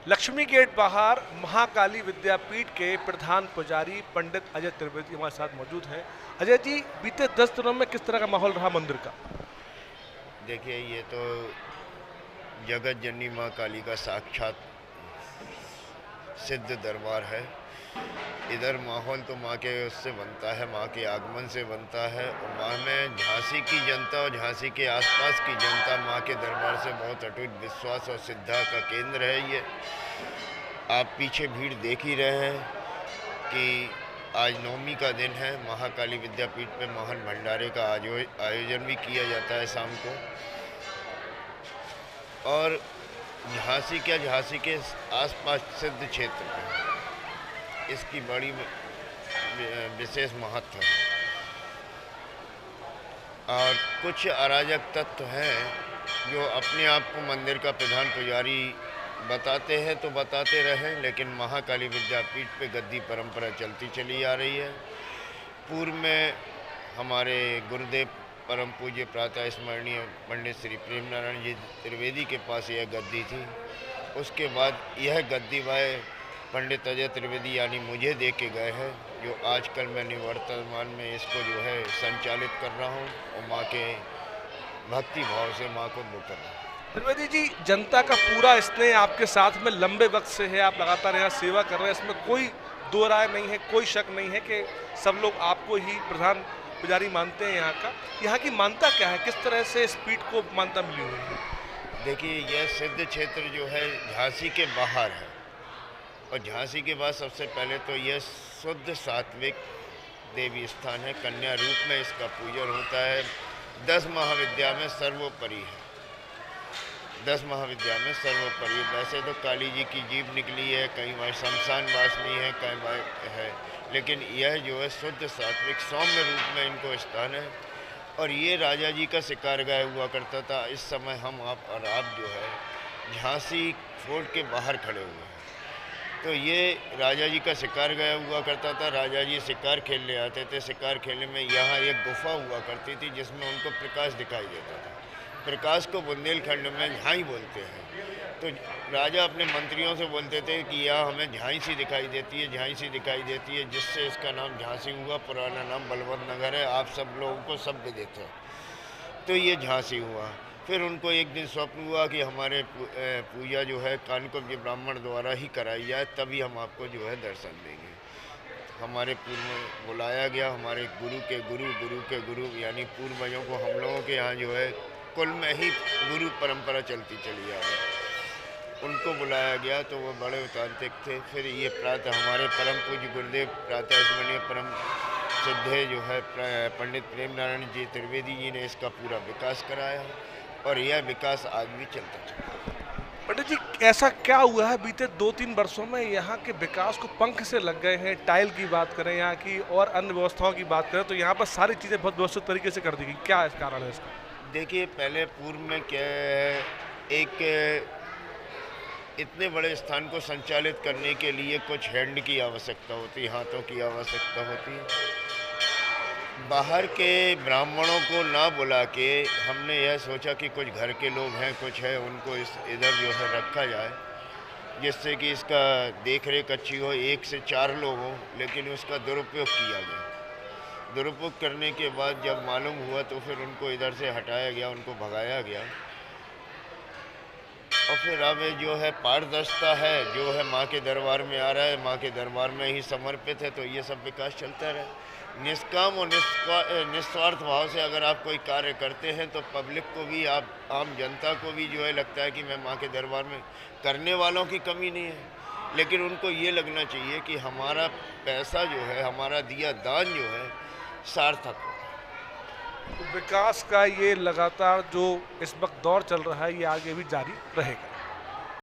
Lakshmi gate बाहर महाकाली विद्यापीठ के प्रधान पुजारी पंडित अजय त्रिवेदी हमारे साथ मौजूद हैं। अजय जी, बीते 10 दिनों में किस तरह का माहौल रहा मंदिर का? देखिए, ये तो जगत जननी माँ काली का साक्षात सिद्ध दरबार है। इधर माहौल तो माँ के उससे बनता है, माँ के आगमन से बनता है। और माँ में झांसी की जनता और झांसी के आसपास की जनता माँ के दरबार से बहुत अटूट विश्वास और श्रद्धा का केंद्र है। ये आप पीछे भीड़ देख ही रहे हैं कि आज नवमी का दिन है। महाकाली विद्यापीठ पे महान भंडारे का आयोजन भी किया जाता है शाम को। और झांसी के आसपास सिद्ध क्षेत्र में इसकी बड़ी विशेष महत्व है। और कुछ अराजक तत्व हैं जो अपने आप को मंदिर का प्रधान पुजारी बताते हैं तो बताते रहें, लेकिन महाकाली विद्यापीठ पे गद्दी परंपरा चलती चली आ रही है। पूर्व में हमारे गुरुदेव परम पूज्य प्रातः स्मरणीय पंडित श्री प्रेम नारायण जी त्रिवेदी के पास यह गद्दी थी। उसके बाद यह गद्दी भाई पंडित अजय त्रिवेदी यानी मुझे दे के गए हैं, जो आजकल मैं निवर्तमान में इसको जो है संचालित कर रहा हूँ और माँ के भक्ति भाव से माँ को बुक कर रहा हूँ। त्रिवेदी जी, जनता का पूरा स्नेह आपके साथ में लंबे वक्त से है, आप लगातार यहाँ सेवा कर रहे हैं, इसमें कोई दो राय नहीं है, कोई शक नहीं है कि सब लोग आपको ही प्रधान पुजारी मानते हैं। यहाँ की मान्यता क्या है, किस तरह से इस पीठ को मान्यता मिली हुई है? देखिए, यह सिद्ध क्षेत्र जो है झांसी के बाहर है और झांसी के बाद सबसे पहले तो यह शुद्ध सात्विक देवी स्थान है। कन्या रूप में इसका पूजन होता है। 10 महाविद्या में सर्वोपरि है। 10 महाविद्या में सर्वोपरि। वैसे तो काली जी की जीभ निकली है, कहीं वहाँ शमशान वासनी है, कहीं वहाँ है, लेकिन यह जो है शुद्ध सात्विक सौम्य रूप में इनको स्थान है। और ये राजा जी का शिकार गाय हुआ करता था। इस समय हम आप जो है झांसी फोर्ट के बाहर खड़े हुए हैं, तो ये राजा जी का शिकार गया हुआ करता था। राजा जी शिकार खेलने आते थे। शिकार खेलने में यहाँ एक गुफा हुआ करती थी जिसमें उनको प्रकाश दिखाई देता था। प्रकाश को बुंदेलखंड में झांई बोलते हैं। तो राजा अपने मंत्रियों से बोलते थे कि यहाँ हमें झांई सी दिखाई देती है, झांई सी दिखाई देती है, जिससे इसका नाम झांसी हुआ। पुराना नाम बलवंत नगर है, आप सब लोगों को सब भी देते हैं, तो ये झांसी हुआ। फिर उनको एक दिन स्वप्न हुआ कि हमारे पूजा जो है कानकुब्ज ब्राह्मण द्वारा ही कराई जाए, तभी हम आपको जो है दर्शन देंगे। हमारे पूर्व में बुलाया गया, हमारे गुरु के गुरु, गुरु के गुरु यानी पूर्वजों को हम लोगों के यहाँ जो है कुल में ही गुरु परंपरा चलती चली आ रही, उनको बुलाया गया। तो वो बड़े तांत्रिक थे। फिर ये प्रातः हमारे परम पूज्य गुरुदेव प्रातः स्मरणीय परम सिद्धे जो है पंडित प्रेम नारायण जी त्रिवेदी जी ने इसका पूरा विकास कराया और यह विकास आज भी चलता चला। पंडित जी, ऐसा क्या हुआ है बीते 2-3 वर्षों में यहाँ के विकास को पंख से लग गए हैं? टाइल की बात करें यहाँ की और अन्य व्यवस्थाओं की बात करें तो यहाँ पर सारी चीज़ें बहुत व्यवस्थित तरीके से कर दी गई, क्या कारण है इसका? देखिए, पहले पूर्व में क्या है, एक इतने बड़े स्थान को संचालित करने के लिए कुछ हैंड की आवश्यकता होती है, हाथों की आवश्यकता होती है। बाहर के ब्राह्मणों को ना बुला के हमने यह सोचा कि कुछ घर के लोग हैं, कुछ है, उनको इधर जो है रखा जाए, जिससे कि इसका देख रेख अच्छी हो। 1 से 4 लोग हों, लेकिन उसका दुरुपयोग किया गया। दुरुपयोग करने के बाद जब मालूम हुआ तो फिर उनको इधर से हटाया गया, उनको भगाया गया। और फिर अब जो है पारदर्शिता है, जो है माँ के दरबार में आ रहा है, माँ के दरबार में ही समर्पित है, तो ये सब विकास चलता रहे। निष्काम और निस्वार्थ भाव से अगर आप कोई कार्य करते हैं तो पब्लिक को भी, आप आम जनता को भी जो है लगता है कि मैं माँ के दरबार में, करने वालों की कमी नहीं है, लेकिन उनको ये लगना चाहिए कि हमारा पैसा जो है, हमारा दिया दान जो है सार्थक हो। तो विकास का ये लगातार जो इस वक्त दौर चल रहा है, ये आगे भी जारी रहेगा।